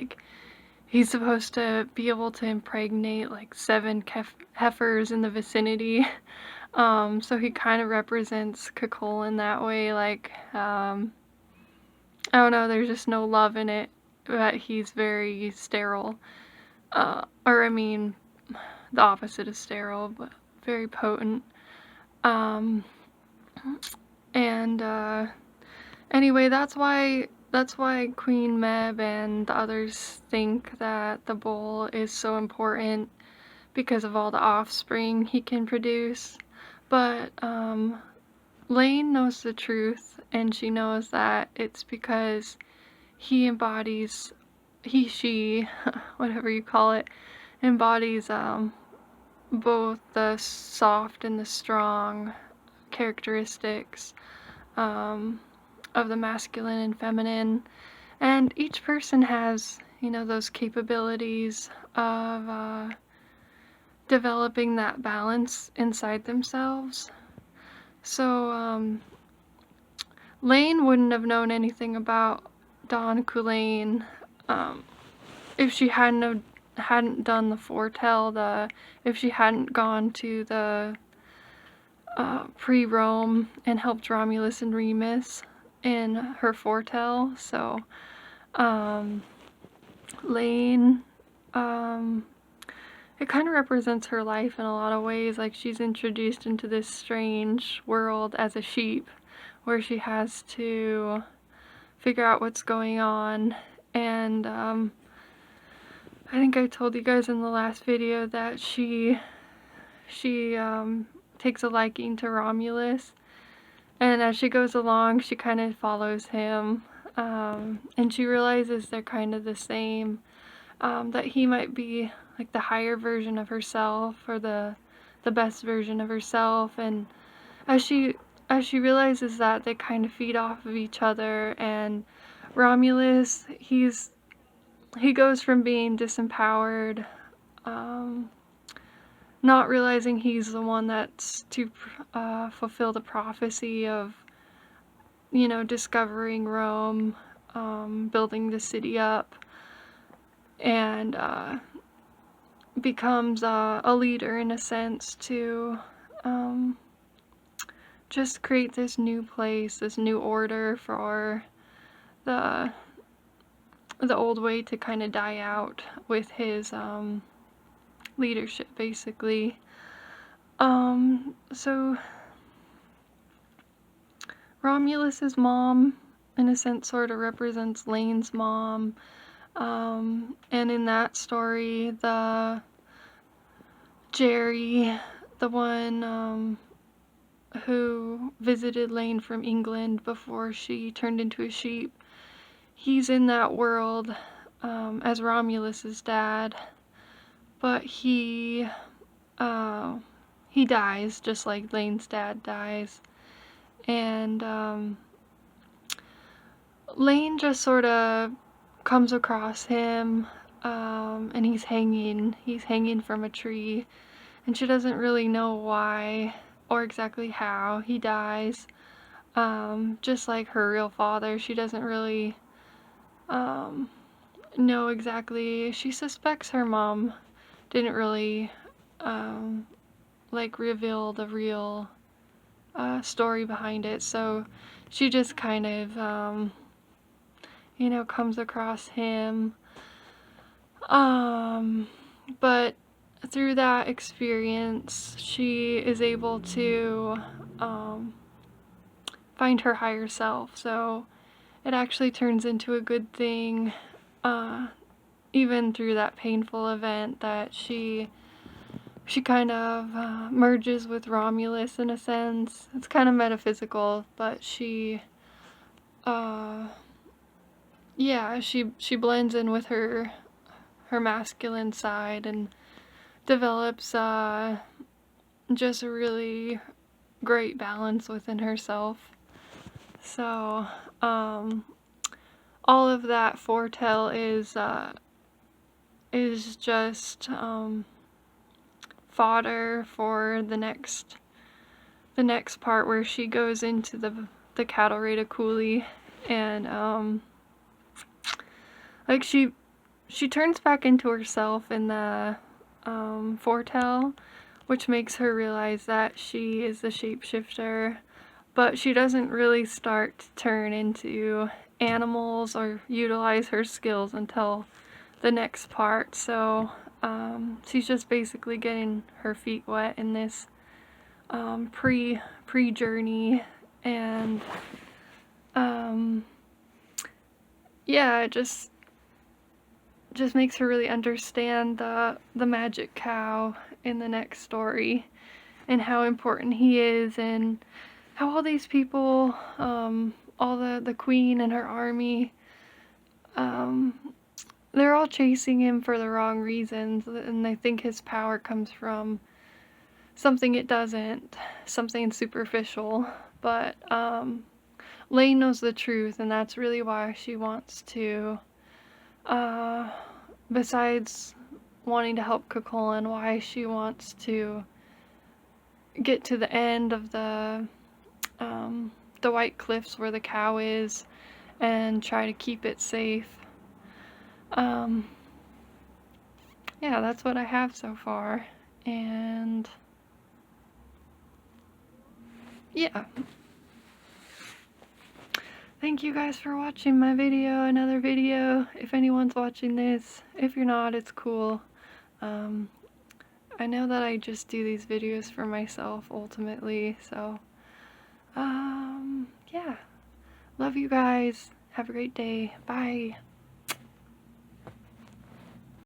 like, he's supposed to be able to impregnate like 7 heifers in the vicinity. So he kind of represents Cúailnge in that way. Like, I don't know, there's just no love in it, but he's very sterile. Or I mean, the opposite of sterile, but very potent. And anyway, that's why Queen Meb and the others think that the bull is so important, because of all the offspring he can produce. But Lane knows the truth, and she knows that it's because he embodies, she, whatever you call it, embodies both the soft and the strong characteristics of the masculine and feminine. And each person has, those capabilities of developing that balance inside themselves. So Lane wouldn't have known anything about Donn Cúailnge if she hadn't done the foretell, if she hadn't gone to the pre-Rome and helped Romulus and Remus in her foretell. So Lane, it kind of represents her life in a lot of ways. Like, she's introduced into this strange world as a sheep, where she has to figure out what's going on. And I think I told you guys in the last video that she takes a liking to Romulus, and as she goes along, she kind of follows him, and she realizes they're kind of the same, that he might be like the higher version of herself, or the best version of herself. And as she realizes that, they kind of feed off of each other. And Romulus, he goes from being disempowered, not realizing he's the one that's to fulfill the prophecy of, discovering Rome, building the city up, and becomes a leader in a sense to just create this new place, this new order for the old way to kind of die out with his leadership, basically. So Romulus's mom, in a sense, sort of represents Lane's mom. And in that story, Jerry, the one who visited Lane from England before she turned into a sheep, he's in that world as Romulus's dad, but he dies just like Lane's dad dies. And Lane just sort of comes across him, and he's hanging from a tree, and she doesn't really know why or exactly how he dies. Just like her real father, she doesn't really know exactly. She suspects her mom didn't really reveal the real story behind it, so she just kind of comes across him. But through that experience, she is able to find her higher self. So it actually turns into a good thing, even through that painful event, that she kind of merges with Romulus in a sense. It's kind of metaphysical, but she blends in with her masculine side and develops just a really great balance within herself. So all of that foretell is just fodder for the next part, where she goes into the cattle raid of Cooley, and she she turns back into herself in the foretell, which makes her realize that she is the shapeshifter, but she doesn't really start to turn into animals or utilize her skills until the next part. So she's just basically getting her feet wet in this pre journey, and yeah, it just makes her really understand the magic cow in the next story and how important he is, and how all these people, all the queen and her army, they're all chasing him for the wrong reasons, and they think his power comes from something it doesn't, something superficial. But Lane knows the truth, and that's really why she wants to, besides wanting to help Cuchulainn, why she wants to get to the end of the White Cliffs where the cow is and try to keep it safe. Yeah, that's what I have so far, and yeah. Thank you guys for watching my video, another video, if anyone's watching this. If you're not, it's cool. I know that I just do these videos for myself ultimately, so yeah. Love you guys. Have a great day. Bye.